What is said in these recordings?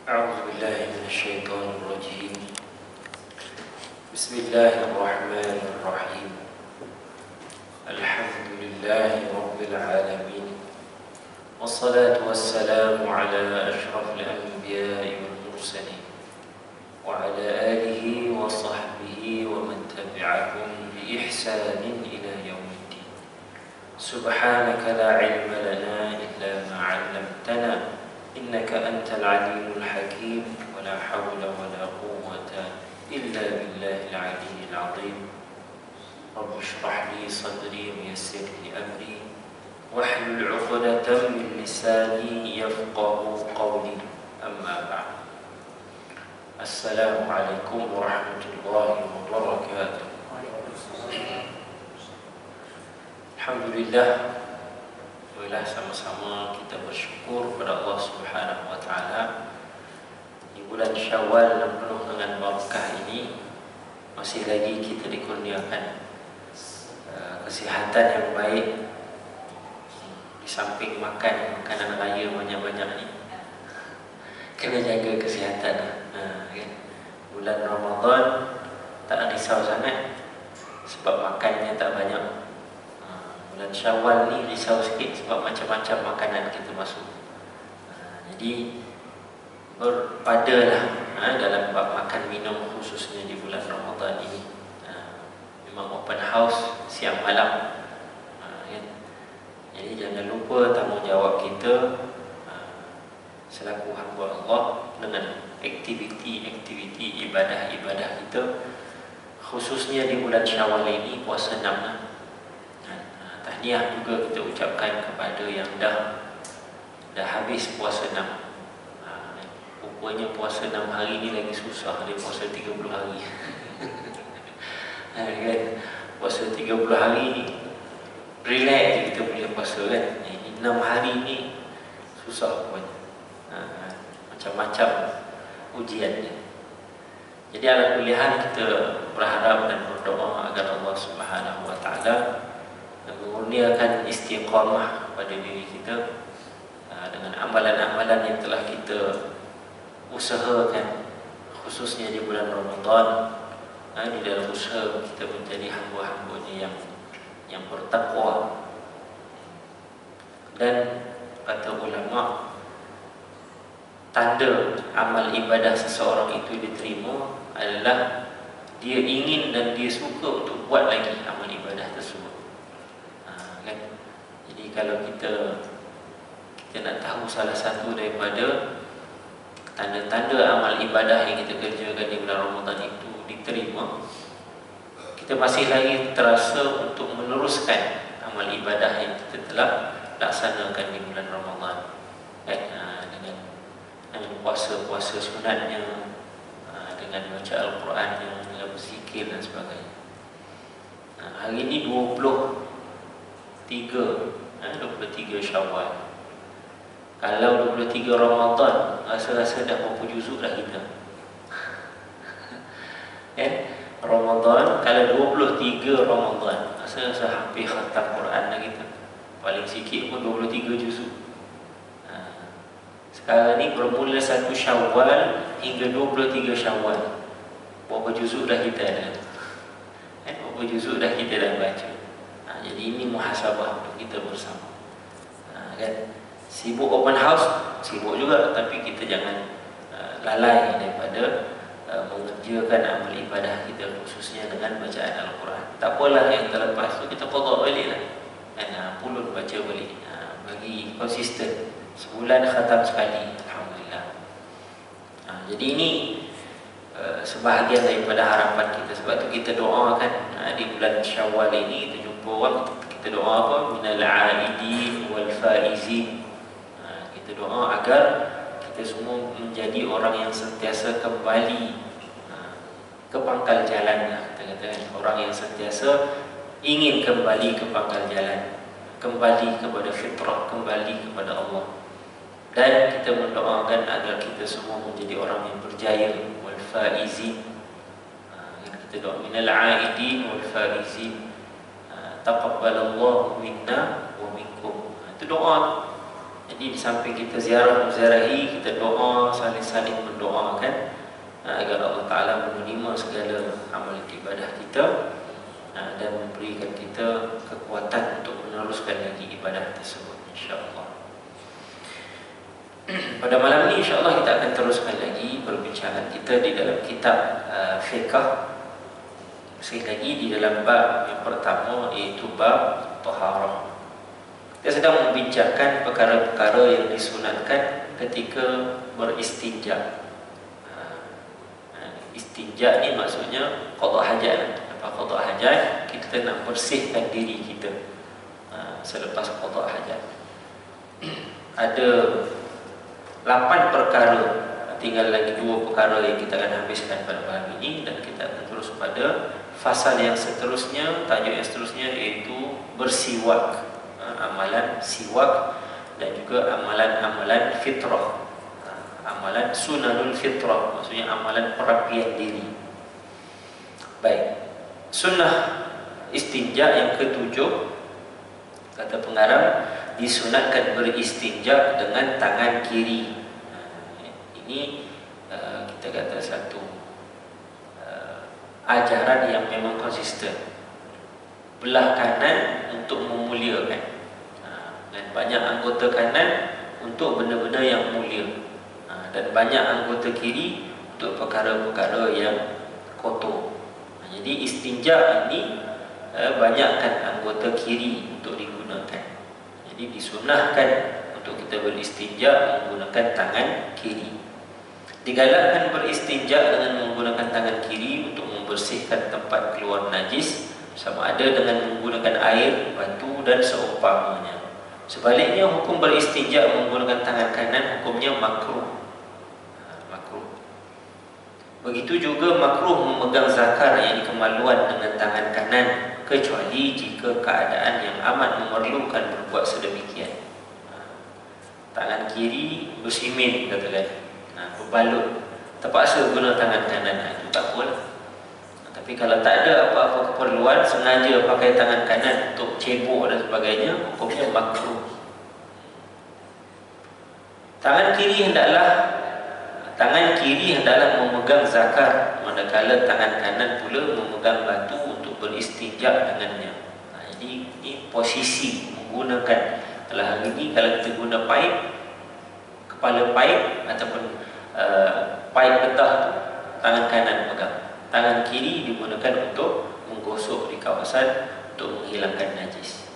أعوذ بالله من الشيطان الرجيم. بسم الله الرحمن الرحيم. الحمد لله رب العالمين، والصلاة والسلام على أشرف الأنبياء والمرسلين وعلى آله وصحبه ومن تبعهم بإحسان إلى يوم الدين. سبحانك لا علم لنا إلا ما علمتنا إنك أنت العليم الحكيم، ولا حول ولا قوة إلا بالله العلي العظيم. رب اشرح لي صدري ويسر لي أمري واحلل عقدة من لساني يفقه قولي. أما بعد، السلام عليكم ورحمة الله وبركاته. Alhamdulillah, marilah sama-sama kita bersyukur kepada Allah Subhanahu wa taala. Di bulan Syawal yang penuh dengan barakah ini, masih lagi kita dikurniakan kesihatan yang baik. Di samping makan makanan raya banyak-banyak ni, kena jaga kesihatan. Kan? Bulan Ramadan tak risau sangat sebab makannya tak banyak. Bulan Syawal ni risau sikit sebab macam-macam makanan kita masuk. Jadi berpadalah dalam bab makan minum, khususnya di bulan Ramadan ini. Memang open house siang malam. Jadi jangan lupa tanggungjawab kita selaku hamba Allah dengan aktiviti-aktiviti ibadah-ibadah kita, khususnya di bulan Syawal ini, puasa 6. Tahniah juga kita ucapkan kepada yang dah habis puasa 6. Rupanya puasa 6 hari ni lagi susah daripada puasa 30 hari. Kan? Puasa 30 hari relax je kita boleh puasa kan. Ini 6 hari ni susah rupanya. Macam-macam ujiannya. Jadi ala kulli hal kita berharap dan berdoa agar Allah Subhanahu wa taala mengurniakan istiqamah pada diri kita dengan amalan-amalan yang telah kita usahakan, khususnya di bulan Ramadan. Di dalam usaha kita menjadi hamba-hambanya yang bertakwa. Dan kata ulama, tanda amal ibadah seseorang itu diterima adalah dia ingin dan dia suka untuk buat lagi amal ibadah tersebut. Kan? Jadi kalau kita nak tahu salah satu daripada tanda-tanda amal ibadah yang kita kerjakan di bulan Ramadan itu diterima, kita masih lagi terasa untuk meneruskan amal ibadah yang kita telah laksanakan di bulan Ramadan. Kan? Dengan puasa-puasa sunatnya, dengan baca Al-Qurannya, dengan berzikir dan sebagainya. Hari ini 23 Syawal. Kalau 23 Ramadan, rasa-rasa dah berapa juzuk dah kita. Ramadan, kalau 23 Ramadan, rasa-rasa hampir khatam Quran dah kita. Paling sikit pun 23 juzuk. Sekarang ni bermula 1 Syawal hingga 23 Syawal, berapa juzuk dah kita ada? Berapa juzuk dah kita dah baca? Jadi ini muhasabah untuk kita bersama. Kan? Sibuk open house, sibuk juga, tapi kita jangan lalai daripada mengerjakan amal ibadah kita, khususnya dengan bacaan Al-Quran. Tak apalah yang terlepas tu kita qada balik lah. Pulut baca balik. Bagi konsisten. Sebulan khatam sekali, alhamdulillah. Jadi ini sebahagian daripada harapan kita. Sebab tu kita doakan di bulan Syawal ini, kita jumpa orang, kita doa apa? Minal aidin wal faizin. Kita doa agar kita semua menjadi orang yang sentiasa kembali ke pangkal jalan. Kita katakan orang yang sentiasa ingin kembali ke pangkal jalan, kembali kepada fitrah, kembali kepada Allah. Dan kita mendoakan agar kita semua menjadi orang yang berjaya, wal faizin. Kita doa minal aidin wal faizin, taqabbalallahu minna wa minkum. Itu doa. Jadi Jadi di samping kita ziarahi, kita doa, saling-saling mendoakan agar Allah Ta'ala menerima segala amal ibadah kita dan memberikan kita kekuatan untuk meneruskan lagi ibadah tersebut, insya-Allah. Pada malam ini insya-Allah kita akan teruskan lagi perbincangan kita di dalam kitab fiqh. Sekali lagi di dalam bab yang pertama, iaitu bab taharah. Kita sedang membincangkan perkara-perkara yang disunatkan ketika beristinja. Istinja ni maksudnya qada hajat. Apa qada hajat? Kita nak bersihkan diri kita selepas qada hajat. Ada 8 perkara, tinggal lagi 2 perkara yang kita akan habiskan pada malam ini, dan kita akan terus pada fasal yang seterusnya, tajuk yang seterusnya, iaitu bersiwak. Amalan siwak dan juga amalan-amalan fitrah, amalan sunanul fitrah, maksudnya amalan perapian diri. Baik, sunnah istinja yang ke-7, kata pengarang, disunatkan beristinja dengan tangan kiri. Ini kita kata satu ajaran yang memang konsisten. Belah kanan untuk memuliakan, dan banyak anggota kanan untuk benda-benda yang mulia, dan banyak anggota kiri untuk perkara-perkara yang kotor. Jadi istinja ini banyakkan anggota kiri untuk digunakan. Jadi disunahkan untuk kita beristinja menggunakan tangan kiri. Digalakkan beristinja dengan menggunakan tangan kiri untuk membersihkan tempat keluar najis, sama ada dengan menggunakan air, batu dan seumpamanya. Sebaliknya, hukum beristinja menggunakan tangan kanan hukumnya makruh. Begitu juga makruh memegang zakar, yang kemaluan, dengan tangan kanan, kecuali jika keadaan yang amat memerlukan berbuat sedemikian. Tangan kiri bersimin, katakan, berbalut, terpaksa guna tangan kanan, itu tak apalah. Tapi kalau tak ada apa-apa keperluan, sengaja pakai tangan kanan untuk cebok dan sebagainya, hukumnya makruh. Tangan kiri hendaklah memegang zakar, manakala tangan kanan pula memegang batu untuk beristinja dengannya. Jadi ini posisi menggunakan. Kalau hari ini kalau kita guna paip, kepala paip ataupun paip getah tu, tangan kanan pegang. Tangan kiri digunakan untuk menggosok di kawasan untuk menghilangkan najis.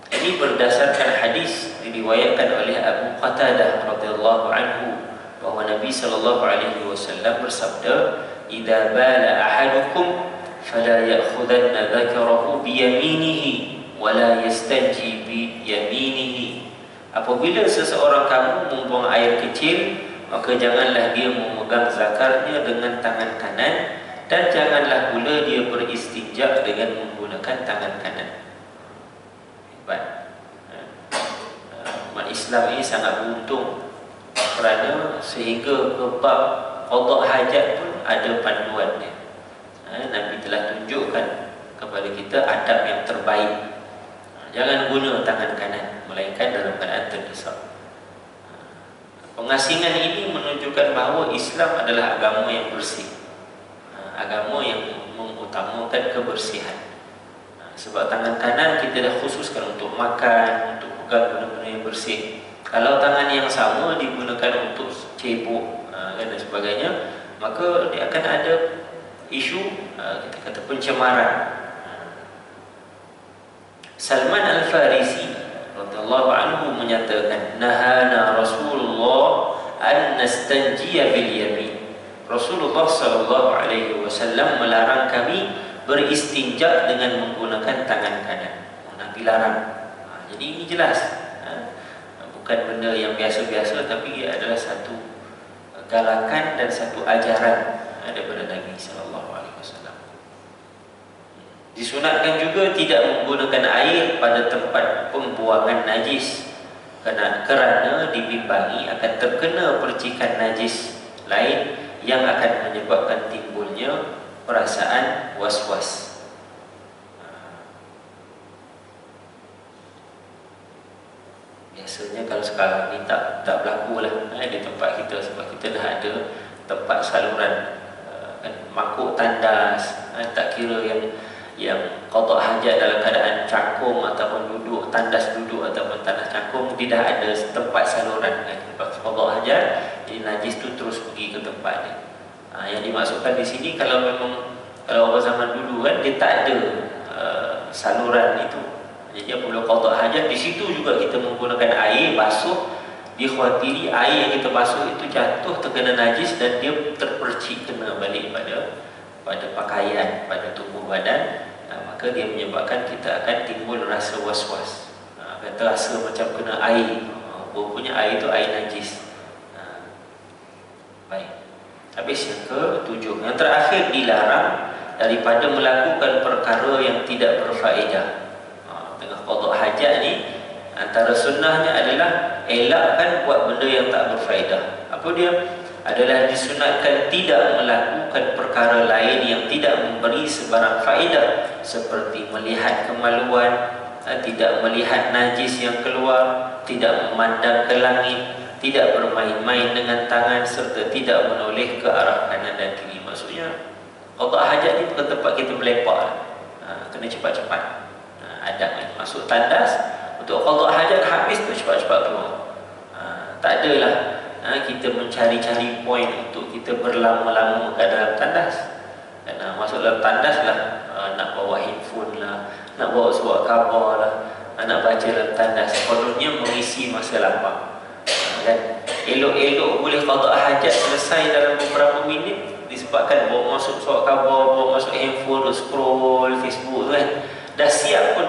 Ini berdasarkan hadis diriwayatkan oleh Abu Qatadah radhiyallahu anhu, bahwa Nabi sallallahu alaihi wasallam bersabda, "Idza bala ahadukum fala ya'khudanna dzakarahu bi yaminihi wa la yastanji bi yaminihi." Apabila seseorang kamu membuang air kecil, maka janganlah dia memegang zakarnya dengan tangan kanan, dan janganlah pula dia beristinja dengan menggunakan tangan kanan. Hebat. Umat Islam ini sangat beruntung, kerana sehingga ke bab qada hajat pun ada panduannya. Nabi telah tunjukkan kepada kita adab yang terbaik. Jangan guna tangan kanan, melainkan dalam keadaan terdesak. Pengasingan ini menunjukkan bahawa Islam adalah agama yang bersih, agama yang mengutamakan kebersihan. Sebab tangan kanan kita dah khususkan untuk makan, untuk pegang benda-benda yang bersih. Kalau tangan yang sama digunakan untuk cebok dan sebagainya, maka dia akan ada isu kita kata pencemaran. Salman Al-Farisi radhiyallahu anhu menyatakan, "Nahana Rasulullah an nastanjiya bil yamin." Rasulullah sallallahu alaihi wasallam melarang kami beristinja dengan menggunakan tangan kanan. Nabi larang. Jadi ini jelas, bukan benda yang biasa-biasa, tapi ia adalah satu galakan dan satu ajaran daripada Nabi sallallahu alaihi wasallam. Disunatkan juga tidak menggunakan air pada tempat pembuangan najis, kerana dibimbangi akan terkena percikan najis lain yang akan menyebabkan timbulnya perasaan was-was. Biasanya kalau sekarang ni tak berlaku lah di tempat kita, sebab kita dah ada tempat saluran mangkuk tandas, tak kira yang qada hajat dalam keadaan cangkung ataupun duduk, tandas duduk ataupun tandas cangkung, dia dah ada tempat saluran tempat qada hajat, jadi najis tu terus pergi ke tempat dia. Yang dimaksudkan di sini, kalau memang kalau orang zaman dulu kan dia tak ada saluran itu, jadi apabila qada hajat, di situ juga kita menggunakan air basuh, dikhawatiri air yang kita basuh itu jatuh terkena najis dan dia terpercik kena balik pada pakaian, pada tubuh badan, maka dia menyebabkan kita akan timbul rasa was-was, terasa macam kena air, rupanya air itu air najis. Baik, habis yang ke-7. Yang terakhir, dilarang daripada melakukan perkara yang tidak berfaedah. Tengah qada hajat ni, antara sunnahnya adalah elakkan buat benda yang tak berfaedah. Apa dia? Adalah disunatkan tidak melakukan perkara lain yang tidak memberi sebarang faedah, seperti melihat kemaluan, tidak melihat najis yang keluar, tidak memandang ke langit, tidak bermain-main dengan tangan, serta tidak menoleh ke arah kanan dan kiri. Maksudnya qada hajat ni bukan tempat kita melepak, kena cepat-cepat. Adab masuk tandas untuk qada hajat, habis tu cepat-cepat keluar. Tak adalah kita mencari-cari poin untuk kita berlama-lama ke dalam tandas. Dan masuk dalam tandas lah, nak bawa handphone lah, nak bawa surat khabar lah, nak baca dalam tandas, kononnya mengisi masa lapang. Dan elok-elok boleh qada hajat selesai dalam beberapa minit, disebabkan bawa masuk surat khabar, bawa masuk handphone, scroll Facebook tu kan, dah siap pun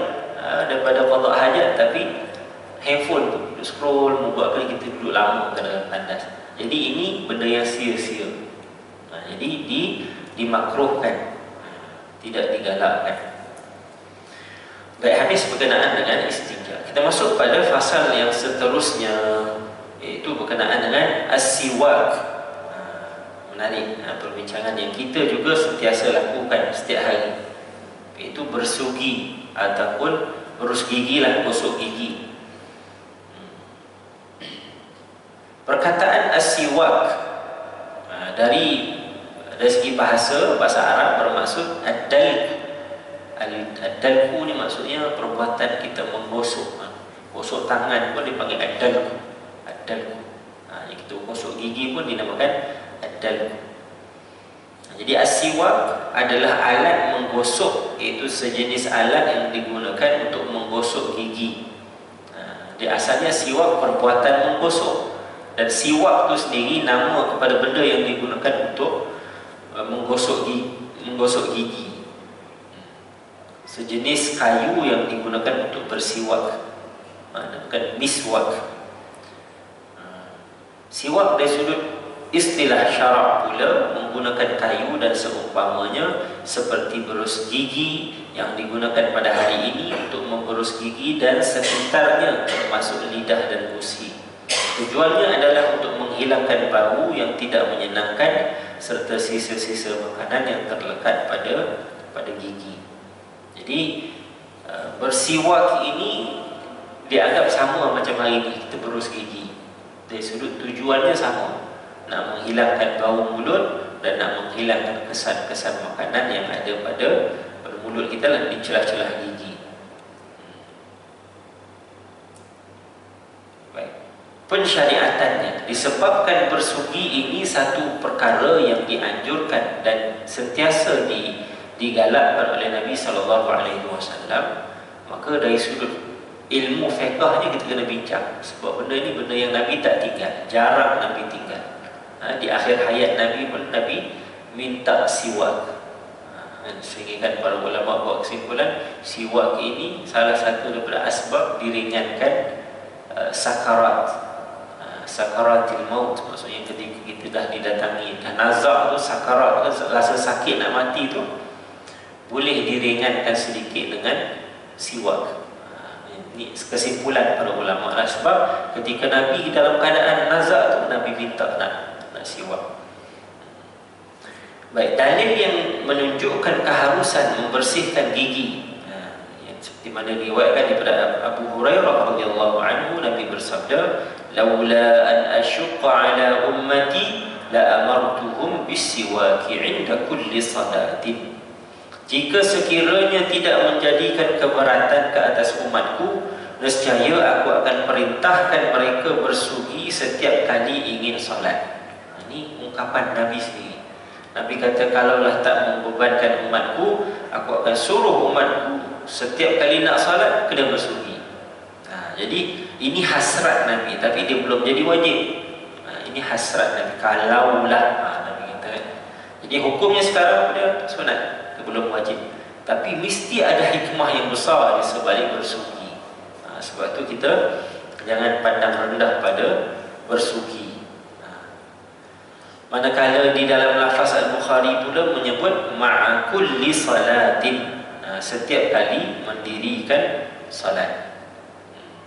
daripada qada hajat, tapi handphone tu duduk scroll, membuatkan kita duduk lama ke dalam tandas. Jadi ini benda yang sia-sia. Jadi dimakruhkan, tidak digalakkan. Baik, habis berkenaan dengan istinja. Kita masuk pada fasal yang seterusnya, iaitu berkenaan dengan as-siwak. Menarik perbincangan yang kita juga sentiasa lakukan setiap hari, iaitu bersugi ataupun berus gigi lah, gosok gigi. Perkataan as-siwak dari segi bahasa Arab bermaksud ad-dalq. Ad-dalqu ni maksudnya perbuatan kita menggosok. Gosok tangan pun dipanggil ad-dalq. Ad-dalqu. Kita gosok gigi pun dinamakan ad-dalq. Jadi as-siwak adalah alat menggosok, iaitu sejenis alat yang digunakan untuk menggosok gigi. Di asalnya siwak perbuatan menggosok, dan siwak itu sendiri nama kepada benda yang digunakan untuk menggosok gigi. Sejenis kayu yang digunakan untuk bersiwak, bukan miswak. Siwak dari sudut istilah syarak pula menggunakan kayu dan seumpamanya, seperti berus gigi yang digunakan pada hari ini untuk memberus gigi dan sekitarnya, termasuk lidah dan gusi. Tujuannya adalah untuk menghilangkan bau yang tidak menyenangkan serta sisa-sisa makanan yang terlekat pada gigi. Jadi bersiwak ini dianggap sama macam hari ini kita berus gigi. Dari sudut tujuannya sama, nak menghilangkan bau mulut dan nak menghilangkan kesan-kesan makanan yang ada pada mulut kita dan di celah-celah gigi. Pensyariatannya disebabkan bersugi ini satu perkara yang dianjurkan dan sentiasa digalakkan oleh Nabi SAW. Maka dari sudut ilmu fiqahnya kita kena bincang, sebab benda ini benda yang Nabi tak tinggal, jarang Nabi tinggal. Di akhir hayat Nabi pun Nabi minta siwak. Sehingga para ulama buat kesimpulan, siwak ini salah satu daripada asbab diringankan sakaratil maut. Maksudnya ketika kita dah didatangi, dah nazak tu, sakarat tu, rasa sakit nak mati tu, boleh diringankan sedikit dengan siwak. Ini kesimpulan para ulama lah. Sebab ketika Nabi dalam keadaan nazak tu, Nabi minta nak siwak. Baik, dalil yang menunjukkan keharusan membersihkan gigi, yang seperti mana diriwayatkan daripada Abu Hurairah radhiyallahu anhu, Nabi bersabda, "Laula an asyqa ala ummati la amartuhum bisiwaki 'inda kulli salatin." Jika sekiranya tidak menjadikan keberatan ke atas umatku, nescaya aku akan perintahkan mereka bersugi setiap kali ingin solat. Ini ungkapan Nabi sendiri. Nabi kata, kalaulah tak membebankan umatku, aku akan suruh umatku setiap kali nak salat kena bersugi. Jadi ini hasrat Nabi, tapi dia belum jadi wajib. Ini hasrat Nabi, kalaulah Nabi kata kan. Jadi hukumnya sekarang dia sunat, belum wajib. Tapi mesti ada hikmah yang besar di sebalik bersugi. Sebab tu kita jangan pandang rendah pada bersugi. Manakala di dalam lafaz Al-Bukhari pula menyebut ma'a kulli salatin, setiap kali mendirikan salat.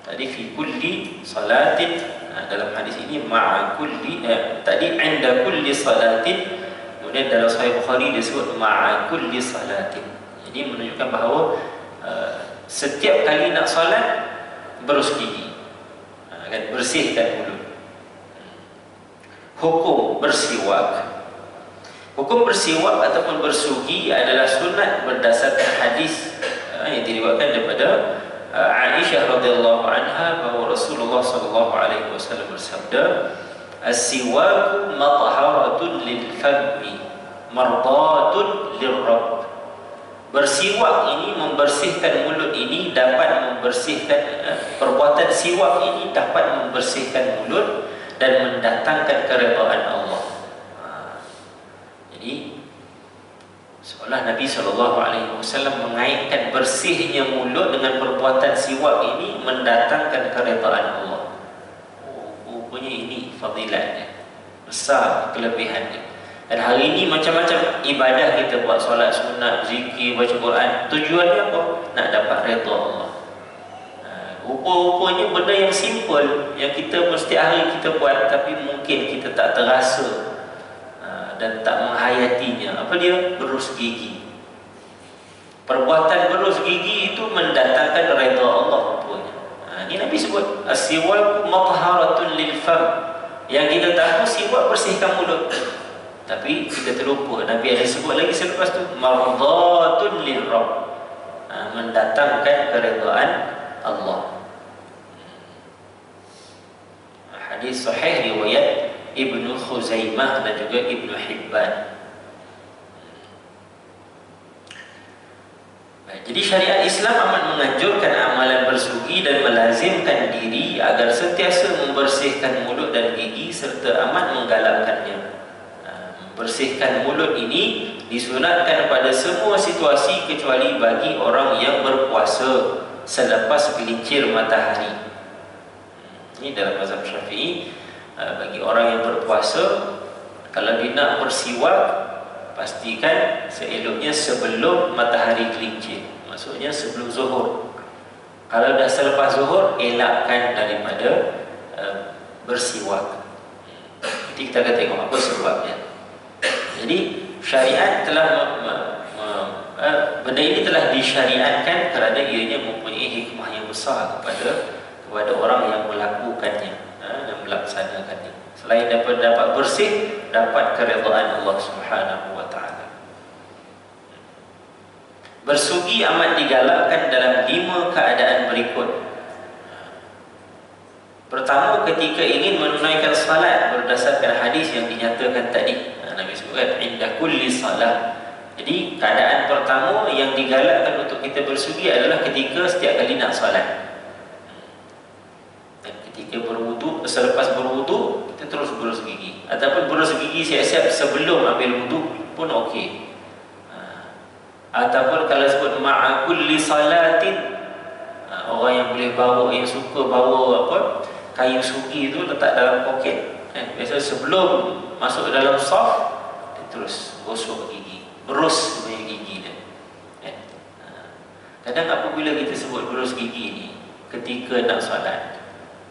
Tadi fi kulli salatin, dalam hadis ini ma'a kulli, tadi 'inda kulli salatin, kemudian dalam Sahih Bukhari disebut ma'a kulli salatin. Jadi menunjukkan bahawa setiap kali nak salat berus gigi, kan, bersihkan mulut. Hukum bersiwak. Hukum bersiwak ataupun bersugi adalah sunat berdasarkan hadis yang diriwayatkan daripada Aisyah radhiyallahu anha bahawa Rasulullah sallallahu alaihi wasallam bersabda, "As-siwaku mathaharatun lil fammi, mardatun lirrabb." Bersiwak ini membersihkan mulut ini, dapat membersihkan perbuatan siwak ini dapat membersihkan mulut dan mendatangkan keredaan Allah. Jadi seolah Nabi SAW mengaitkan bersihnya mulut dengan perbuatan siwak ini mendatangkan keredaan Allah. Rupanya ini fadilatnya, besar kelebihannya. Dan hari ini macam-macam ibadah kita buat, solat sunat, zikir, baca Quran, tujuannya apa? Nak dapat redha Allah. Rupa-rupanya benda yang simple yang kita mesti hari kita buat, tapi mungkin kita tak terasa dan tak menghayatinya. Apa dia? Berus gigi. Perbuatan berus gigi itu mendatangkan redha Allah rupanya. Ini Nabi sebut as-siwak mathaharatun lil fam. Yang kita tahu siwak bersihkan mulut, tapi kita terlupa Nabi ada sebut lagi selepas tu mardatun lil rabb, mendatangkan keredaan Allah. Hadis sahih riwayat Ibnu Khuzaimah dan juga Ibnu Hibban. Jadi syariat Islam amat menganjurkan amalan bersugi dan melazimkan diri agar sentiasa membersihkan mulut dan gigi serta amat menggalakkannya. Membersihkan mulut ini disunatkan pada semua situasi kecuali bagi orang yang berpuasa selepas gelincir matahari. Ini dalam mazhab Syafi'i, bagi orang yang berpuasa, kalau dia nak bersiwak, pastikan seeloknya sebelum matahari gelincir, maksudnya sebelum zuhur. Kalau dah selepas zuhur, elakkan daripada bersiwak. Nanti kita akan tengok apa sebabnya. Jadi syariat telah benda ini telah disyariatkan kerana ianya mempunyai hikmah yang besar kepada orang yang melakukannya dan melaksanakannya. Selain dapat bersih, dapat keredaan Allah Subhanahu wa taala. Bersugi amat digalakkan dalam 5 keadaan berikut. Pertama, ketika ingin menunaikan salat berdasarkan hadis yang dinyatakan tadi. Nabi sebutkan inda kulli salah. Jadi keadaan pertama yang digalakkan untuk kita bersugi adalah ketika setiap kali nak salat. Dan ketika berwudu, selepas berwudu kita terus berus gigi, ataupun berus gigi siap-siap sebelum ambil wudu pun okey. Ataupun kalau sebut ma'a kulli salatin, orang yang boleh bawa, yang suka bawa kayu sugi tu letak dalam poket. Biasa sebelum masuk dalam saf, dia terus gosok gigi, berus gigi dia. Kadang apabila kita sebut berus gigi ni ketika nak salat,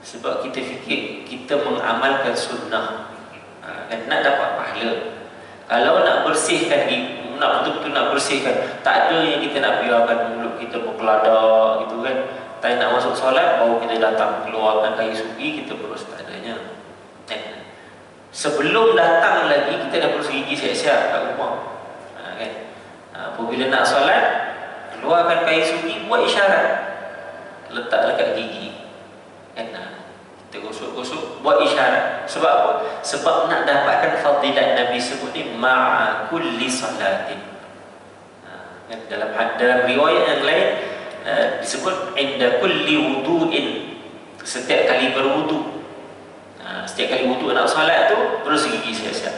sebab kita fikir kita mengamalkan sunnah, kan, nak dapat pahala. Kalau nak bersihkan nak betul-betul nak bersihkan. Tak ada yang kita nak biarkan mulut kita berkeladak gitu kan. Tak nak masuk solat baru kita datang keluarkan kayu sugi kita berus, tak adanya. Sebelum datang lagi kita dah berus gigi siap-siap kat rumah. Kan? Apabila nak solat, keluarkan kayu sugi, buat isyarat, letak dekat gigi. Kan? Kita gosok-gosok, buat isyarat. Sebab apa? Sebab nak dapatkan fadilat Nabi sebut ni ma'a kulli salatin. Kan? Dalam riwayat yang lain disebut inda kulli wudu'in, setiap kali berwudu. Setiap kali wudu nak solat tu berus gigi siap-siap.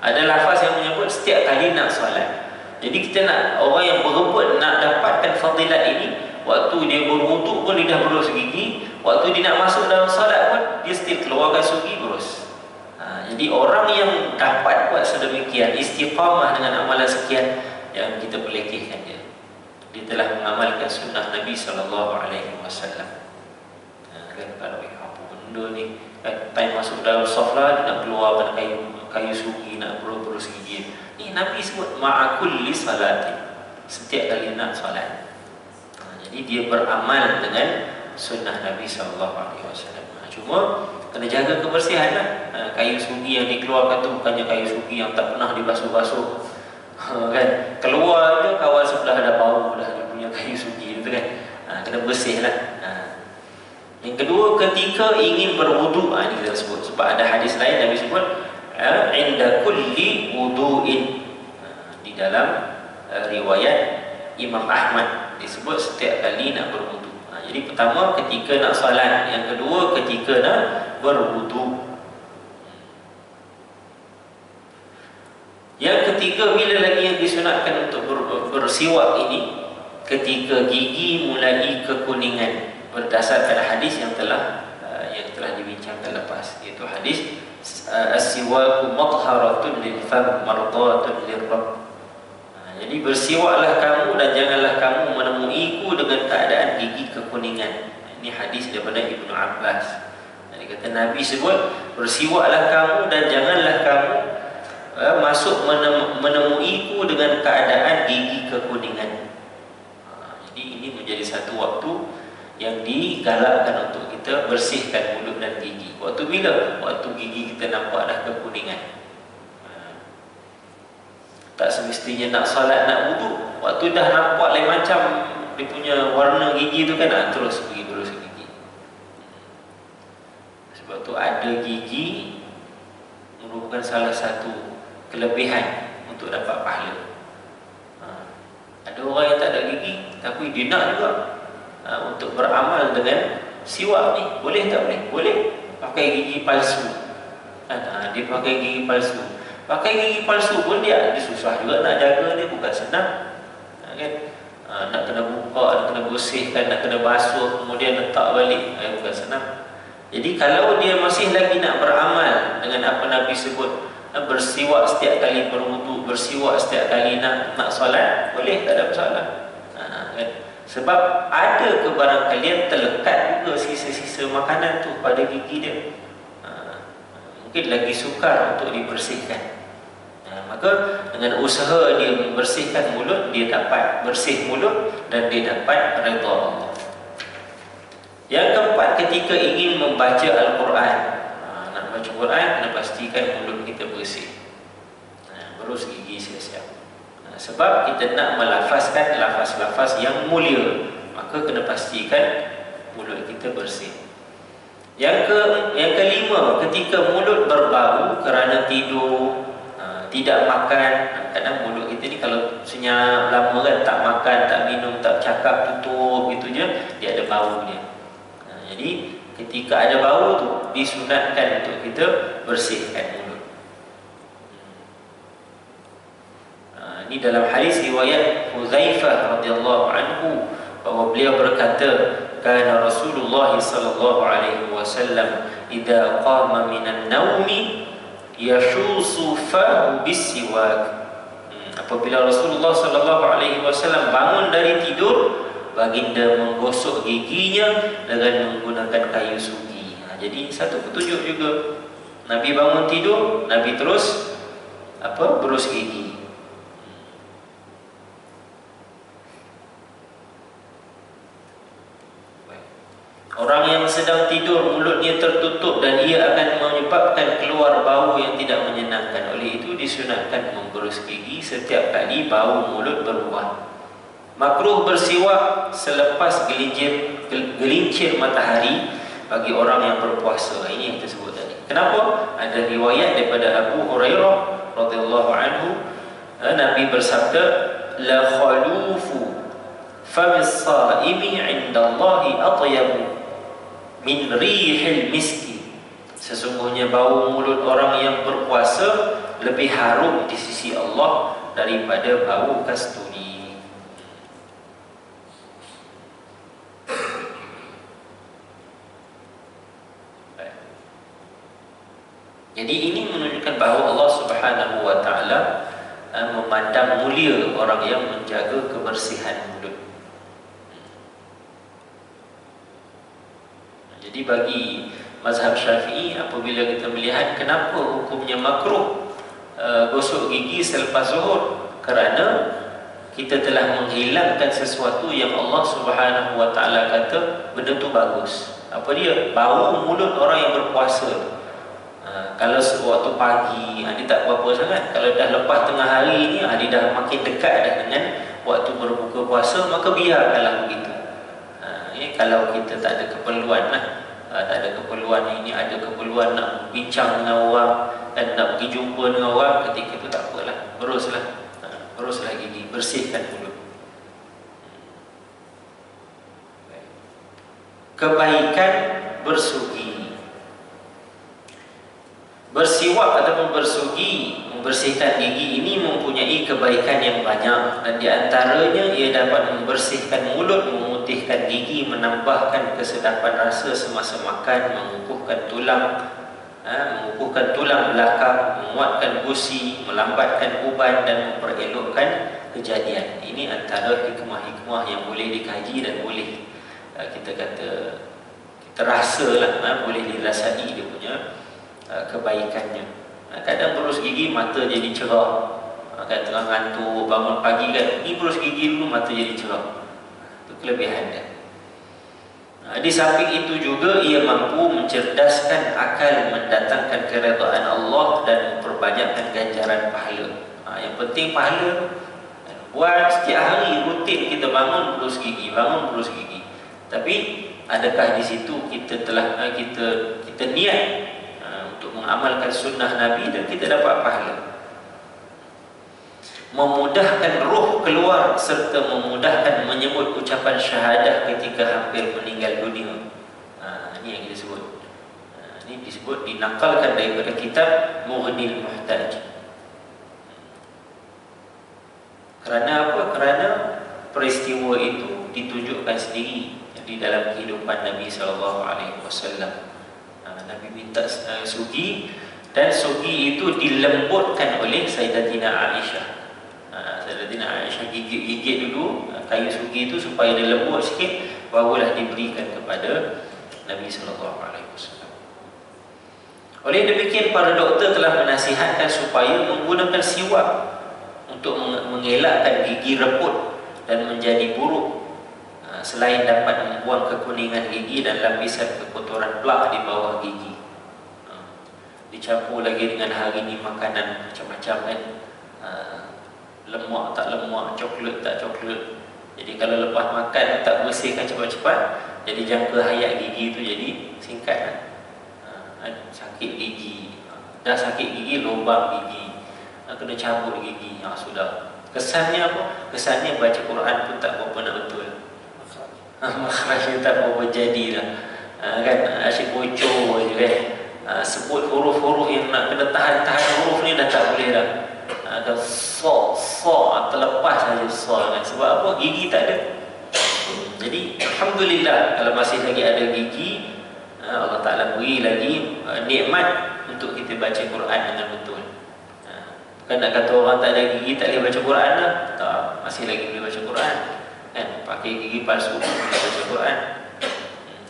Ada lafaz yang menyebut setiap kali nak solat. Jadi kita nak orang yang berebut nak dapatkan fadilat ini, waktu dia berwudu pun dia dah berus gigi, waktu dia nak masuk dalam solat pun dia still keluarkan sugi berus. Jadi orang yang dapat buat sedemikian, istiqamah dengan amalan sekian, yang kita pelekehkan dia. Dia telah mengamalkan sunnah Nabi SAW. Kan kalau apa benda ni, kan time masuk dalam saf lah, dia nak keluarkan kayu sugi, nak berus gigi. Ni Nabi sebut ma'akulli salatin, setiap kali nak solat. Jadi dia beramal dengan sunnah Nabi SAW. Cuma kena jaga kebersihan lah. Kayu sugi yang dikeluarkan tu bukannya kayu sugi yang tak pernah dibasuh-basuh. Kan keluar je kawan sebelah dah bau dah dia punya kayu sugi tu kan. Kena bersih lah. Yang kedua, ketika ingin berwudu, ini kita sebut sebab ada hadis lain Nabi sebut inda kulli wudu'in. Di dalam riwayat Imam Ahmad disebut setiap kali nak berwudu. Jadi pertama ketika nak salat, yang kedua ketika nak berwudu. Yang ketiga, bila lagi yang disunatkan untuk bersiwak ini? Ketika gigi mulai kekuningan, berdasarkan hadis yang telah dibincangkan lepas, iaitu hadis as-siwaku madharatun lil fam mardatun lirrabb. Jadi bersiwaklah kamu dan janganlah kamu menemuiku dengan keadaan gigi kekuningan. Ini hadis daripada Ibnu Abbas. Jadi kata Nabi sebut bersiwaklah kamu dan janganlah kamu menemuiku dengan keadaan gigi kekuningan. Jadi ini menjadi satu waktu yang digalakkan untuk kita bersihkan mulut dan gigi. Waktu bila? Waktu gigi kita nampak dah kekuningan. Tak semestinya nak salat, nak wudu, waktu dah nampak lain macam dia punya warna gigi tu kan, terus pergi berus gigi. Sebab tu ada gigi merupakan salah satu kelebihan untuk dapat pahala. Ada orang yang tak ada gigi tapi dia nak juga untuk beramal dengan siwak ni. Boleh tak boleh? Boleh. Pakai gigi palsu. Dia pakai gigi palsu. Pakai gigi palsu pun dia susah juga nak jaga dia, bukan senang. Kan? Nak kena buka, nak kena bersihkan, nak kena basuh, kemudian letak balik, bukan senang. Jadi kalau dia masih lagi nak beramal dengan apa Nabi sebut, bersiwak setiap kali berwudu, bersiwak setiap kali nak solat, boleh, tak ada masalah. Kan? Sebab ada kebarangkalian terlekat juga sisa-sisa makanan tu pada gigi dia. Mungkin lagi sukar untuk dibersihkan. Maka dengan usaha dia membersihkan mulut, dia dapat bersih mulut dan dia dapat redha Allah. Yang keempat, ketika ingin membaca Al-Quran, nak baca Quran, kena pastikan mulut kita bersih. Berus gigi siap-siap. Sebab kita nak melafazkan lafaz-lafaz yang mulia, maka kena pastikan mulut kita bersih. Yang kelima, ketika mulut berbau kerana tidur, tidak makan. Kadang mulut kita ni kalau senyap lama kan, tak makan, tak minum, tak cakap, tutup gitu je, dia ada bau dia. Jadi ketika ada bau tu, disunatkan untuk kita bersihkan mulut. Ini dalam hadis riwayat Hudzaifah radhiyallahu anhu, bahawa beliau berkata, kana Rasulullah sallallahu alaihi wasallam idza qama minan naumi yashusu fahu bisiwak. Apabila Rasulullah sallallahu alaihi wasallam bangun dari tidur, baginda menggosok giginya dengan menggunakan kayu sugi. Jadi satu petunjuk juga, Nabi bangun tidur, Nabi terus berus gigi. sedang tidur mulutnya tertutup dan ia akan menyebabkan keluar bau yang tidak menyenangkan. Oleh itu disunatkan memberus gigi setiap kali bau mulut berubah. Makruh bersiwak selepas gelincir matahari bagi orang yang berpuasa. Ini yang kita sebut tadi. Kenapa? Ada riwayat daripada Abu Hurairah radhiyallahu anhu, Nabi bersabda, la khalufu famis saimi 'indallahi atyabu min rihil miski. Sesungguhnya bau mulut orang yang berpuasa lebih harum di sisi Allah daripada bau kasturi. Jadi ini menunjukkan bahawa Allah Subhanahu wa taala memandang mulia orang yang menjaga kebersihan mulut. Jadi bagi mazhab Syafi'i, apabila kita melihat kenapa hukumnya makruh gosok gigi selepas zuhur, kerana kita telah menghilangkan sesuatu yang Allah Subhanahu wa taala kata benda tu bagus. Apa dia? Bau mulut orang yang berpuasa. Kalau waktu pagi dia tak apa-apa sangat. Kalau dah lepas tengah hari ni dia dah makin dekat dah dengan waktu berbuka puasa, maka biarkanlah begitu. Kalau kita tak ada keperluan lah, tak ada keperluan ini, ada keperluan nak bincang dengan orang dan nak pergi jumpa dengan orang, ketika itu tak apalah, beruslah gigi, bersihkan mulut. Kebaikan bersugi. Bersiwak ataupun bersugi, membersihkan gigi ini mempunyai kebaikan yang banyak, dan di antaranya ia dapat membersihkan mulut, memutihkan gigi, menambahkan kesedapan rasa semasa makan, mengukuhkan tulang belakang, menguatkan gusi, melambatkan uban dan memperelokkan kejadian. Ini antara hikmah-hikmah yang boleh dikaji dan boleh kita rasalah, boleh dirasai dia punya kebaikannya. Kadang berus gigi mata jadi cerah, kan tengah ngantuk bangun pagi kan, pergi berus gigi dulu mata jadi cerah. Itu kelebihan dia. Di samping itu juga ia mampu mencerdaskan akal, mendatangkan keredaan Allah dan memperbanyakkan ganjaran pahala. Yang penting pahala. Buat setiap hari rutin kita bangun berus gigi, Tapi adakah di situ kita telah kita niat untuk mengamalkan sunnah Nabi dan kita dapat pahala? Memudahkan roh keluar serta memudahkan menyebut ucapan syahadah ketika hampir meninggal dunia. Ini yang kita sebut. Ini disebut, dinakalkan daripada kitab Mughnil Muhtaj. Kerana apa? Kerana peristiwa itu ditunjukkan sendiri di dalam kehidupan Nabi SAW. Nabi minta sugi, dan sugi itu dilembutkan oleh Sayyidatina Aisyah. Sayyidatina Aisyah gigit-gigit dulu kayu sugi itu supaya dia lembut sikit, barulah diberikan kepada Nabi SAW. Oleh demikian, para doktor telah menasihatkan supaya menggunakan siwak untuk mengelakkan gigi reput dan menjadi buruk, selain dapat membuang kekuningan gigi dan lapisan kekotoran plak di bawah gigi. Dicampur lagi dengan hari ini makanan macam-macam kan, lemak tak lemak, coklat tak coklat. Jadi kalau lepas makan tak bersihkan cepat-cepat, jadi jangka hayat gigi itu jadi singkat kan? Sakit gigi, dah sakit gigi, lubang gigi, kena cabut gigi, sudah. Kesannya apa? Kesannya baca Quran pun tak berapa nak betul. Makhrajnya tak berapa jadi lah, kan? Asyik bocor je kan. Sebut huruf-huruf yang nak kena tahan huruf ni dah tak boleh dah. Kan sok terlepas saja sok kan. Sebab apa? Gigi tak ada. Jadi alhamdulillah kalau masih lagi ada gigi, Allah Ta'ala beri lagi nikmat untuk kita baca Quran dengan betul. Bukan nak kata orang tak ada gigi tak boleh baca Quran lah. Tak, masih lagi boleh baca Quran kan, pakai gigi palsu boleh baca Quran.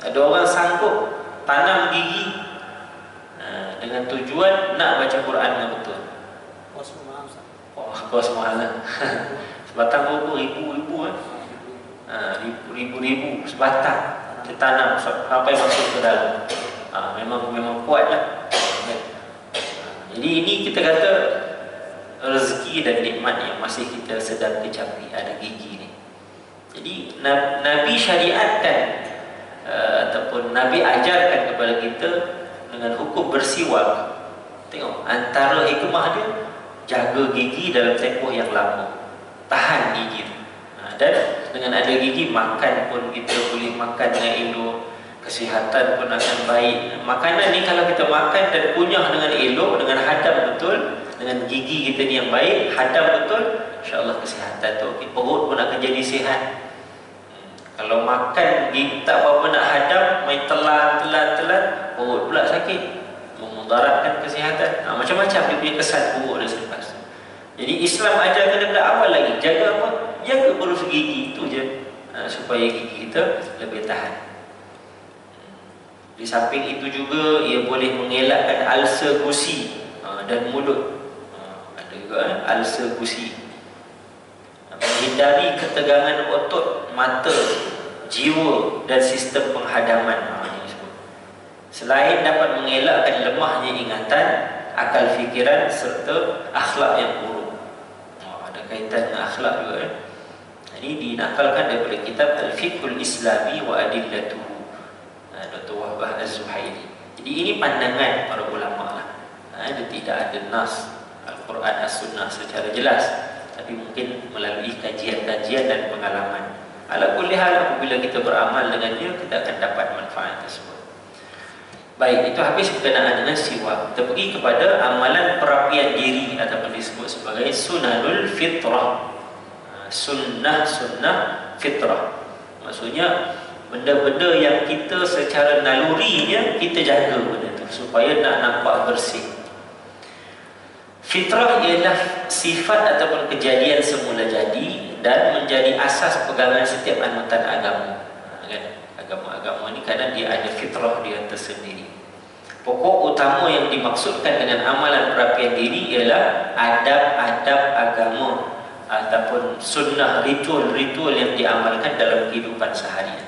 Ada orang sanggup tanam gigi dengan tujuan nak baca Quran dengan betul. Kos mahal lah. Sebatang berapa? Ribu-ribu sebatang. kita tanam sampai masuk ke dalam. Memang kuatlah. Jadi ini kita kata rezeki dan nikmat yang masih kita sedang kecapi, ada gigi ni. Jadi Nabi syariatkan ataupun Nabi ajarkan kepada kita dengan hukum bersiwak. Tengok, antara hikmah dia jaga gigi dalam tempoh yang lama, tahan gigi tu. Dan dengan ada gigi, makan pun kita boleh makan dengan elok, kesihatan pun akan baik. Makanan ni kalau kita makan dan kunyah dengan elok, dengan hadam betul, dengan gigi kita ni yang baik, hadam betul, insya-Allah kesihatan tu perut pun akan jadi sihat. Kalau makan tak apa-apa nak hadam, main telan, perut pula sakit, memudaratkan kesihatan. Macam-macam dia punya kesan buruk dia selepas tu. Jadi Islam ajarkan daripada awal lagi, jaga apa? Jaga berus gigi, itu je, supaya gigi kita lebih tahan. Di samping itu juga ia boleh mengelakkan ulcer gusi dan mulut. Ada juga ulcer gusi. Menghindari ketegangan otot, mata, jiwa dan sistem penghadaman. Selain dapat mengelakkan lemahnya ingatan, akal fikiran serta akhlak yang buruk. Ada kaitan dengan akhlak juga. Ini dinakalkan daripada kitab Al-Fiqhul Islami wa Adillatuhu, Dr. Wahbah Az-Zuhaili. Jadi ini pandangan para ulama lah. Dia tidak ada nas Al-Quran As-Sunnah secara jelas, tapi mungkin melalui kajian-kajian dan pengalaman. Ala kulli hal, apabila kita beramal dengannya, kita akan dapat manfaat tersebut. Baik, itu habis berkenaan dengan siwak. Kita pergi kepada amalan perapian diri ataupun disebut sebagai sunanul fitrah. Sunnah fitrah. Maksudnya benda-benda yang kita secara nalurinya kita jaga benda itu supaya nak nampak bersih. Fitrah ialah sifat ataupun kejadian semula jadi dan menjadi asas pegangan setiap anutan agama. Kan? Agama-agama ni kadang dia ada fitrah dia tersendiri. Pokok utama yang dimaksudkan dengan amalan perapian diri ialah adab-adab agama ataupun sunnah, ritual-ritual yang diamalkan dalam kehidupan seharian.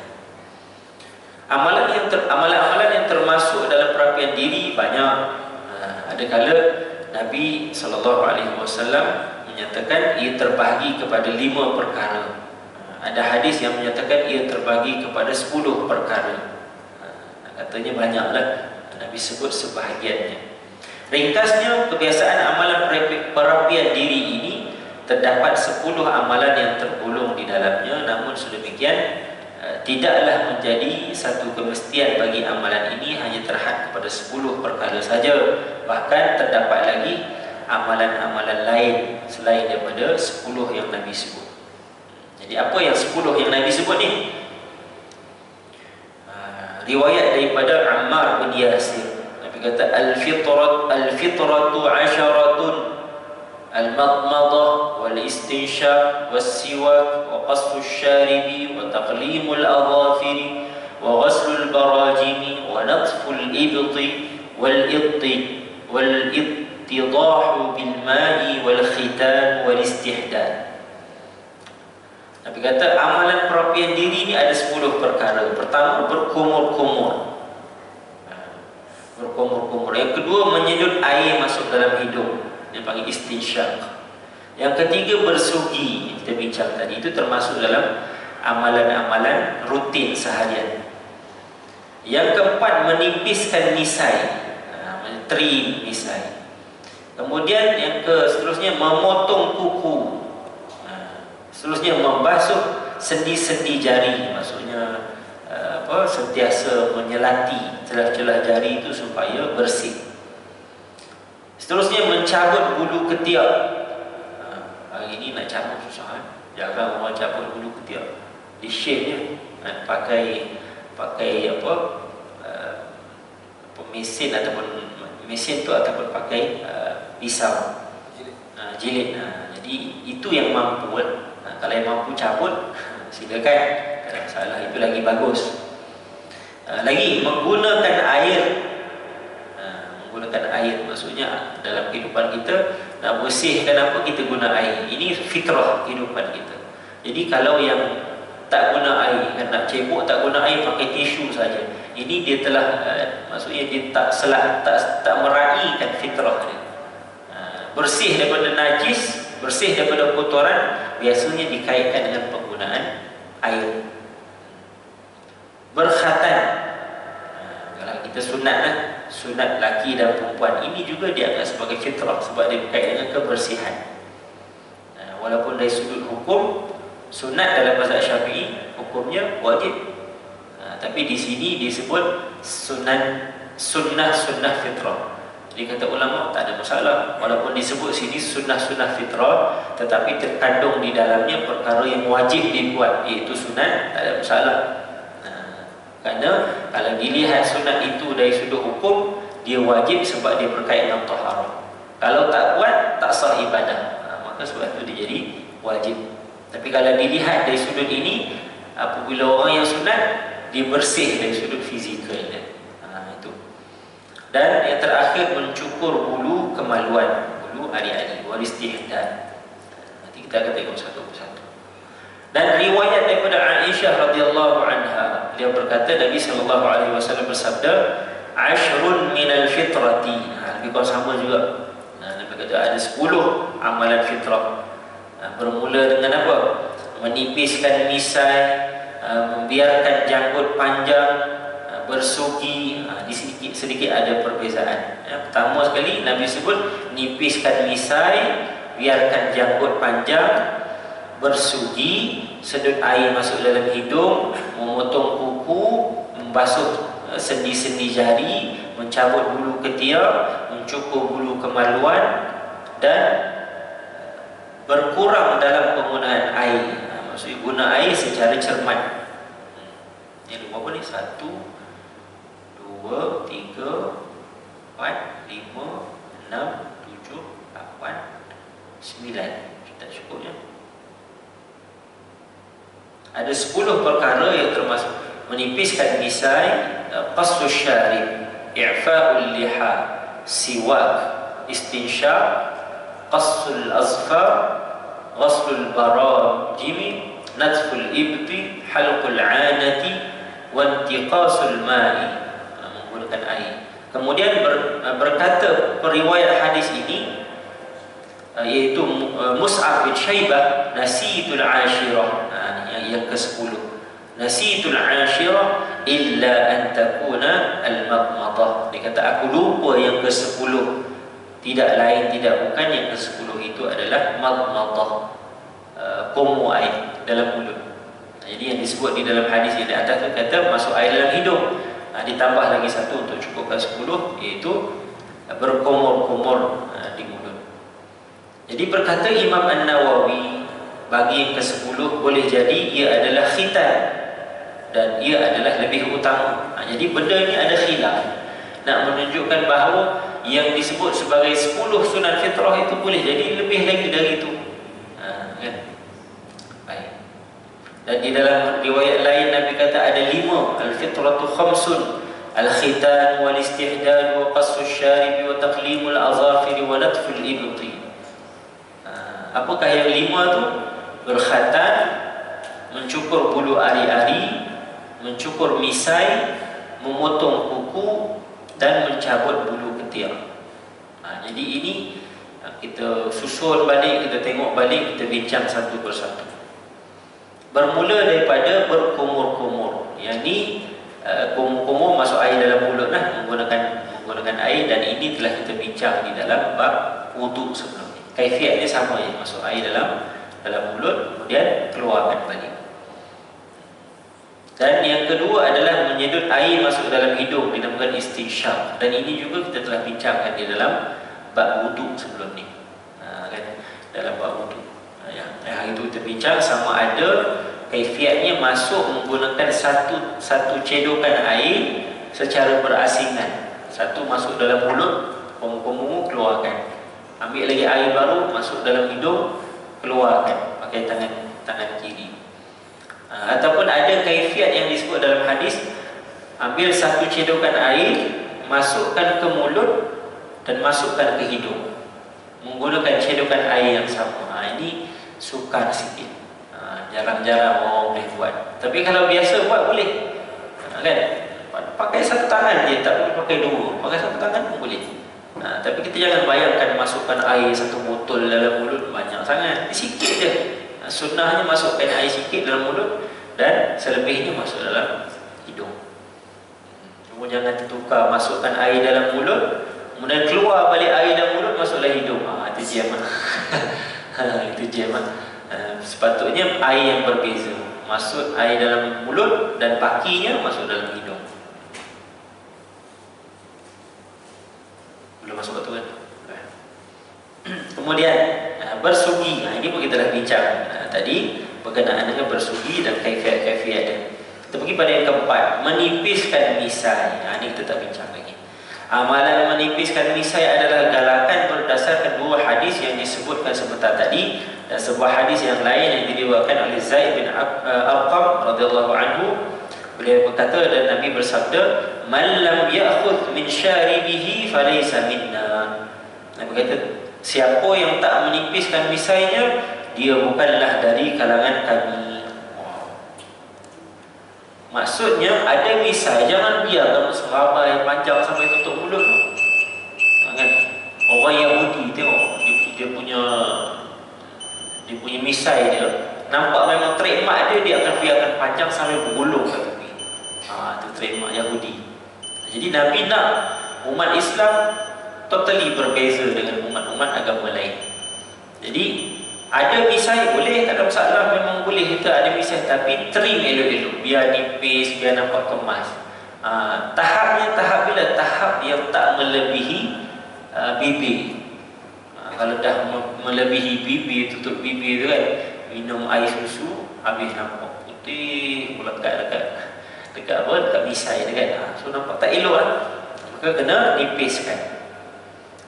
Amalan-amalan yang termasuk dalam perapian diri banyak. Ada kala Nabi SAW menyatakan ia terbahagi kepada 5 perkara. Ada hadis yang menyatakan ia terbahagi kepada 10 perkara. Katanya banyaklah, Nabi sebut sebahagiannya. Ringkasnya, kebiasaan amalan perapian diri ini terdapat 10 amalan yang tergolong di dalamnya. Namun sedemikian, tidaklah menjadi satu kemestian bagi amalan ini hanya terhad kepada 10 perkara saja. Bahkan terdapat lagi amalan-amalan lain selain daripada 10 yang Nabi sebut. Jadi apa yang 10 yang Nabi sebut ni? Riwayat daripada Ammar bin Yasir. Nabi kata al-fitratu 'asharatun al-madmadah wal-istinshaq was-siwak wa qasfu asy-syaribi wa taqlimul adhafiri wa ghaslul barajimi wa natful ibti wal-ittidahu bil ma'i wal khitan wal istihdan. Nabi kata amalan perapian diri ini ada 10 perkara. Pertama, berkumur-kumur. Berkumur-kumur. Yang kedua, menyedut air masuk dalam hidung. Dia panggil istinsyaq. Yang ketiga, bersugi. Kita bincang tadi. Itu termasuk dalam amalan-amalan rutin seharian. Yang keempat, menipiskan nisai. Trim nisai. Kemudian yang seterusnya, memotong kuku. Seterusnya, membasuh sendi-sendi jari. Maksudnya sentiasa menyelati celah-celah jari itu supaya bersih. Seterusnya, mencabut bulu ketiak. Hari ini nak cabut susah. Jarang orang cabut bulu ketiak. Di shave je. Pakai mesin ataupun mesin tu ataupun pakai pisau jilid. Jadi itu yang mampu. Kalau yang mampu cabut, silakan, tak ada masalah, itu lagi bagus. Lagi menggunakan air. Menggunakan air maksudnya dalam kehidupan kita nak bersihkan apa, kita guna air. Ini fitrah kehidupan kita. Jadi kalau yang tak guna air, kan nak cebok tak guna air, pakai tisu saja. Ini dia telah maksudnya dia tak meraihkan fitrah dia. Bersih daripada najis, bersih daripada kotoran, biasanya dikaitkan dengan penggunaan air. Berkhatan, kalau kita sunat lah, sunat laki dan perempuan, ini juga dianggap sebagai fitrah sebab dia berkait dengan kebersihan. Walaupun dari sudut hukum, sunat dalam mazhab Syafi'i hukumnya wajib, tapi di sini disebut sunnah fitrah. Jadi kata ulama tak ada masalah, walaupun disebut sini sunnah fitrah, tetapi terkandung di dalamnya perkara yang wajib dibuat, iaitu sunat, tak ada masalah. Kerana kalau dilihat sunat itu dari sudut hukum, dia wajib sebab dia berkait dengan taharah. Kalau tak buat, tak sah ibadah, maka sebab itu dia jadi wajib. Tapi kalau dilihat dari sudut ini, apabila orang yang sunat, dia bersih dari sudut fizikal dia. Itu. Dan yang terakhir, mencukur bulu kemaluan, bulu ari-ari, wal istihdad. Nanti kita akan tengok satu persatu. Dan riwayat daripada Aisyah radhiyallahu anha, dia berkata Nabi sallallahu alaihi wasallam bersabda, "Ashrun minal fitrati." Lebih kurang sama juga. Nabi kata ada 10 amalan fitrah. Bermula dengan apa? Menipiskan misai, membiarkan janggut panjang, bersugi. Di sedikit ada perbezaan. Pertama sekali Nabi sebut nipiskan misai, biarkan janggut panjang, bersugi, sedut air masuk dalam hidung, memotong kuku, membasuh sendi-sendi jari, mencabut bulu ketiak, mencukur bulu kemaluan, dan berkurang dalam penggunaan air. Maksudnya guna air secara cermat. Ini berapa ni? 1, 2, 3, 4, 5, 6, 7, 8, 9. Tak cukup ya? Ada 10 perkara yang termasuk menipiskan misai, qassus syarib, i'fa'ul liha, siwak, istinsyaq, qassul azfar, ghaslul barajimi, natful ibti, halqul 'anati, wa intiqasul ma'i, menggunakan air. Kemudian berkata periwayat hadis ini, iaitu Mus'ab bin Syaibah, nasitul 'ashirah, yang ke-10, nasitul 'ashirah illa an takuna al-madmadah. Dia kata aku lupa yang ke-10, tidak lain tidak bukan yang ke-10 itu adalah madmadah, komo air dalam mulut. Jadi yang disebut di dalam hadis yang di atas itu kata masuk air dalam hidung, ditambah lagi satu untuk cukupkan 10, iaitu berkomor-komor di mulut. Jadi berkata Imam An-Nawawi, bagi yang ke-10 boleh jadi ia adalah khitan dan ia adalah lebih utama. Jadi benda ini ada khilaf, nak menunjukkan bahawa yang disebut sebagai 10 sunat fitrah itu boleh jadi lebih lagi dari itu. Kan? Baik. Dan di dalam riwayat lain Nabi kata ada 5, al-fitratu khamsun, al-khitan wal istihdad wa qassus syarib wa taqlimul azafir wa natful ibti. Apakah yang 5 tu? Berkhatan, mencukur bulu ari-ari, mencukur misai, memotong kuku, dan mencabut bulu ketiak. Jadi ini kita susun balik, kita tengok balik, kita bincang satu persatu. Bermula daripada berkumur-kumur. Yang ni kumur-kumur masuk air dalam mulut lah, menggunakan air, dan ini telah kita bincang di dalam bab wuduk sebelum ni. Kaifiatnya sama ya, masuk air dalam mulut, kemudian keluarkan balik. Dan yang kedua adalah menyedut air masuk dalam hidung, dinamakan istinsyaq. Dan ini juga kita telah bincangkan di dalam bab wuduk sebelum ni, kan? Dalam bab wuduk yang itu kita bincang sama ada kaifiatnya masuk menggunakan satu cedokan air secara berasingan. Satu masuk dalam mulut, komu-komu keluarkan, ambil lagi air baru masuk dalam hidung, keluarkan pakai tangan kiri. Ataupun ada kaifiat yang disebut dalam hadis, ambil satu cedokan air, masukkan ke mulut dan masukkan ke hidung, menggunakan cedokan air yang sama. Ini sukar sikit. Jarang-jarang orang boleh buat. Tapi kalau biasa buat boleh, kan? Pakai satu tangan je, tak boleh pakai dua. Pakai satu tangan pun boleh. Tapi kita jangan bayangkan masukkan air satu botol dalam mulut banyak sangat. Sikit je. Sunnahnya masukkan air sikit dalam mulut dan selebihnya masuk dalam hidung. Cuma jangan tertukar, masukkan air dalam mulut, kemudian keluar balik air dalam mulut, masuk dalam hidung. Itu jam. Itu jam. Sepatutnya air yang berbeza, masuk air dalam mulut dan pakinya masuk dalam hidung. Belum masuk betul kan? Kemudian bersugi. Ini pun kita dah bincang tadi berkenaan dengan bersugi dan kaifiat dia. Kita pergi pada yang keempat, menipiskan misai. Ini kita tak bincang lagi. Amalan menipiskan misai adalah galakan berdasarkan dua hadis yang disebutkan sebentar tadi dan sebuah hadis yang lain yang diriwayatkan oleh Zaid bin Arqam radhiyallahu anhu. Beliau berkata dan Nabi bersabda, "Man lam ya'khudh min syaribihi falaysa minna." Nabi kata, siapa yang tak menipiskan misainya, dia bukanlah dari kalangan kami. Maksudnya ada misai, jangan biarkan serabai panjang sampai tutup mulut. Kan? Orang Yahudi tengok dia punya misai dia, nampak memang trademark dia akan biarkan panjang sampai bergulung ke tepi. Itu trademark Yahudi. Jadi Nabi nak umat Islam totally berbeza dengan umat-umat agama lain. Jadi ada misai boleh, tak ada masalah, memang boleh kita ada misai, tapi trim elok-elok, biar nipis, biar nampak kemas. Tahapnya tahap bila? Tahap yang tak melebihi bibir. Kalau dah melebihi bibir, tutup bibir tu kan, minum air susu, habis nampak putih, dekat apa? Dekat misai tu kan. So nampak tak elok lah. Maka kena nipiskan.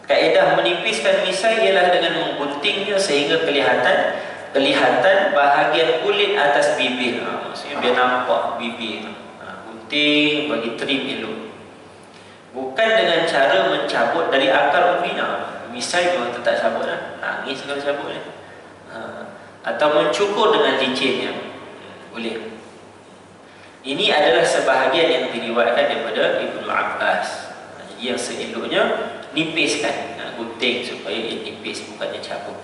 Kaedah menipiskan misai ialah dengan mengguntingnya sehingga kelihatan bahagian kulit atas bibir. Maksudnya biar nampak bibir. Gunting bagi trim elok. Bukan dengan cara mencabut dari akar umbina. Misai memang tak cabut lah. Nangis kalau cabut lah. Atau mencukur dengan licinnya. Boleh. Ini adalah sebahagian yang diriwayatkan daripada Ibnu Abbas. Jadi yang seeloknya nipiskan, gunting supaya nipis, bukannya cabut.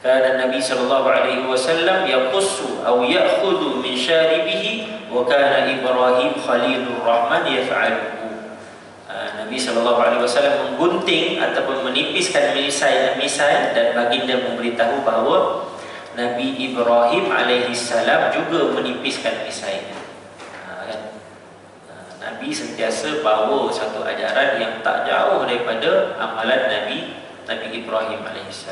Karena Nabi sallallahu alaihi wasallam yaqussu aw ya'khudhu min syaribihi wa kana Ibrahim Khalilur Rahman yaf'aluhu. Nabi sallallahu alaihi wasallam menggunting ataupun menipiskan misai dan baginda memberitahu bahawa Nabi Ibrahim alaihi salam juga menipiskan misainya. Nabi sentiasa bawa satu ajaran yang tak jauh daripada amalan Nabi Ibrahim AS.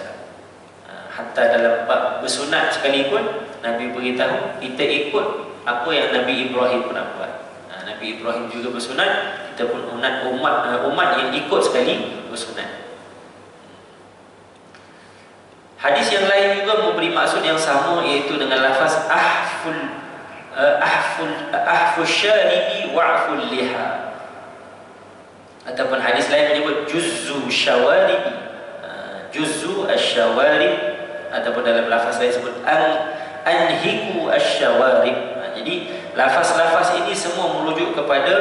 Hatta dalam bab bersunat sekalipun, Nabi beritahu kita ikut apa yang Nabi Ibrahim pernah buat. Nabi Ibrahim juga bersunat, kita pun umat yang ikut sekali bersunat. Hadis yang lain juga memberi maksud yang sama, iaitu dengan lafaz ahful syaribi wa'ful liha. Ataupun hadis lain menyebut juzzu syawaribi, juzzu asyawarib, ataupun dalam lafaz lain sebut anhiku asyawarib. Jadi lafaz-lafaz ini semua merujuk kepada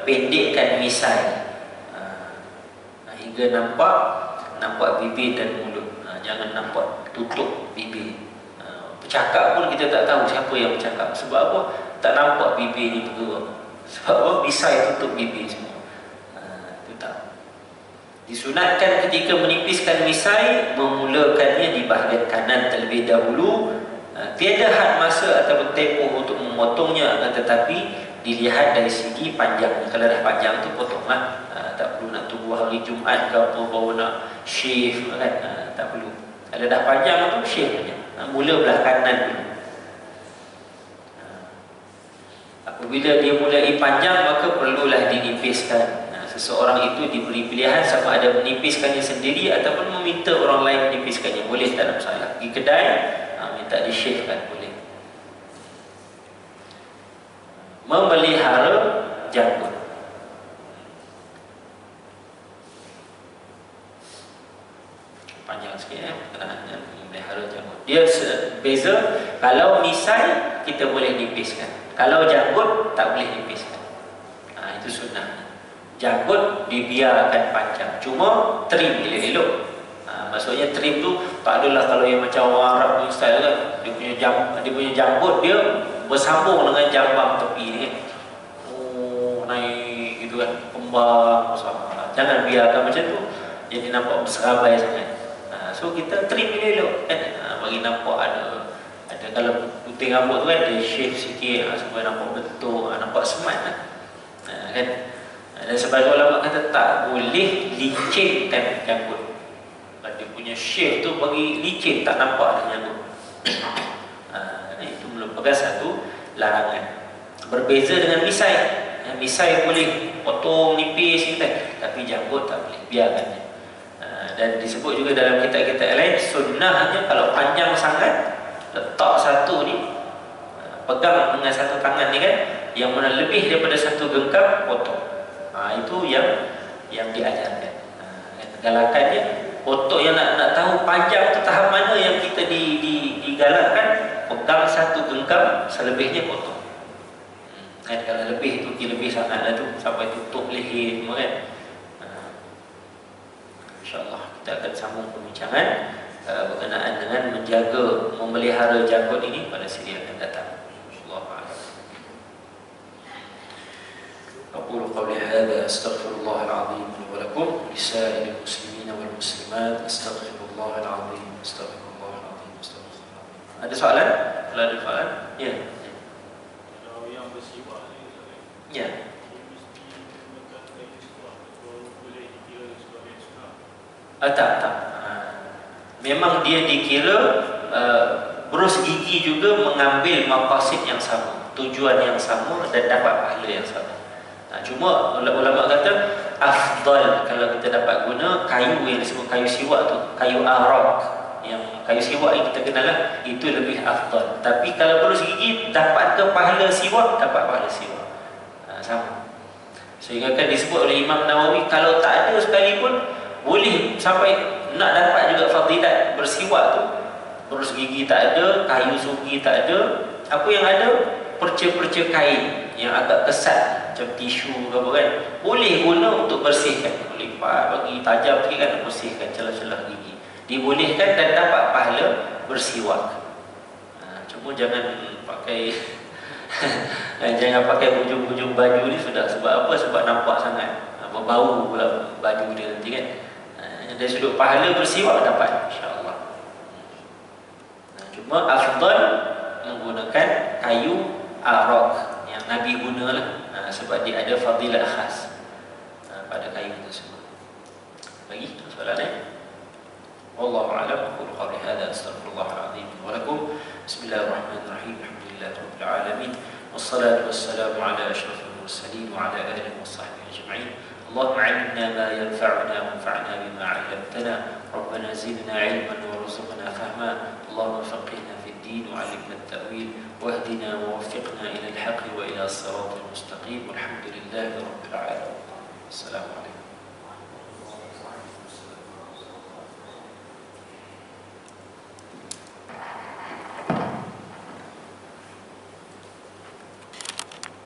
pendekkan misai, hingga nampak bibir dan mulut. Jangan nampak tutup bibir. Bercakap pun kita tak tahu siapa yang bercakap. Sebab apa? Tak nampak bibir ni bergerak. Sebab apa? Misai tutup bibir semua. Itu tak. Disunatkan ketika menipiskan misai, memulakannya di bahagian kanan terlebih dahulu. Tiada had masa ataupun tempoh untuk memotongnya, akan tetapi dilihat dari segi panjangnya. Kalau dah panjang tu potonglah. Tak perlu nak tunggu hari Jumaat ke apa baru nak shave kan. Tak perlu. Kalau dah panjang tu shave saja. Mula belah kanan dulu. Apabila dia mulai panjang, maka perlulah dinipiskan. Seseorang itu diberi pilihan sama ada menipiskannya sendiri ataupun meminta orang lain menipiskannya. Boleh, tak ada masalah. Di kedai minta di shave kan, boleh. Memelihara janggut. Panjang sikit memelihara janggut. Dia Berbeza. Kalau misai kita boleh nipiskan, kalau janggut tak boleh nipiskan. Itu sunnah. Janggut dibiarkan panjang, cuma trim elok-elok. Maksudnya trim tu tak adalah kalau yang macam orang Arab punya style kan, dia punya janggut dia bersambung dengan jambang tepi ni kan. Naik gitu kan, kembang besar. Jangan biarkan macam tu, jadi nampak berserabai sangat. So kita trim elok kan, bagi nampak ada kalau putih rambut tu kan, dia shave sikit supaya nampak betul, nampak smart kan. Dan sebagai ulama kata tak boleh licinkan janggut. Dia punya shave tu bagi licin, tak nampak ada janggut. Itu merupakan satu larangan. Berbeza dengan misai. Misai boleh potong nipis gitu, tapi janggut tak boleh, biarkan. Dan disebut juga dalam kitab-kitab lain, sunnahnya kalau panjang sangat, letak satu ni, pegang dengan satu tangan ni kan, yang mana lebih daripada satu genggam, potong. Itu yang diajarkan. Galakannya, potong yang nak tahu panjang tu tahap mana yang kita digalakkan, pegang satu genggam, selebihnya potong. Kalau lebih tu, lebih sangat lah tu, sampai tutup leher semua kan. InsyaAllah kita akan sambung perbincangan berkenaan dengan menjaga, memelihara janggut ini pada siri akan datang. أقول قولي هذا أستغفر الله العظيم لي ولكم ولسائر المسلمين والمسلمات أستغفر الله العظيم أستغفر الله العظيم أستغفر الله العظيم. Ada soalan? Kalau ada soalan? Ya. Kalau yang bersiwak ni, ya. Tak. Memang dia dikira berus gigi juga mengambil maqasid yang sama, tujuan yang sama dan dapat pahala yang sama. Cuma ulama kata afdal kalau kita dapat guna kayu yang disebut kayu siwak tu, kayu arak, yang kayu siwak yang kita kenal lah, itu lebih afdal. Tapi kalau berus gigi, dapat ke pahala siwak? Dapat pahala siwak. Sama. Sehingga kan disebut oleh Imam Nawawi, kalau tak ada sekalipun boleh sampai nak dapat juga fadilat bersiwak tu. Berus gigi tak ada, kayu sugi tak ada, apa yang ada? Perca-perca kain yang agak kesat, macam tisu ke apa kan, boleh guna untuk bersihkan, lipat bagi tajam sikit kan, bersihkan celah-celah gigi, dibolehkan dan dapat pahala bersiwak. Cuma jangan pakai jangan pakai hujung-hujung baju ni sudah. Sebab apa? Sebab nampak sangat berbau pula baju dia nanti kan. Dari sudut pahala bersiwak dapat, insya-Allah. Cuma afdal menggunakan kayu arak yang Nabi gunalah, sebab dia ada fadilat khas pada kayu tersebut. Lagi soalan ni? Wallahu a'lam. Aqulu qawli hadha astaghfirullahal azim wa lakum. Bismillahirrahmanirrahim. Alhamdulillahirabbil alamin. Wassalatu wassalamu ala asyrafil mursalin wa ala alihi washabbihi ajma'in. اللهم علمنا ما ينفعنا وانفعنا بما علمتنا ربنا زدنا علما وارزقنا فهما اللهم فقهنا في الدين وعلمنا التأويل واهدنا ووفقنا إلى الحق وإلى الصراط المستقيم والحمد لله رب العالمين. السلام عليكم.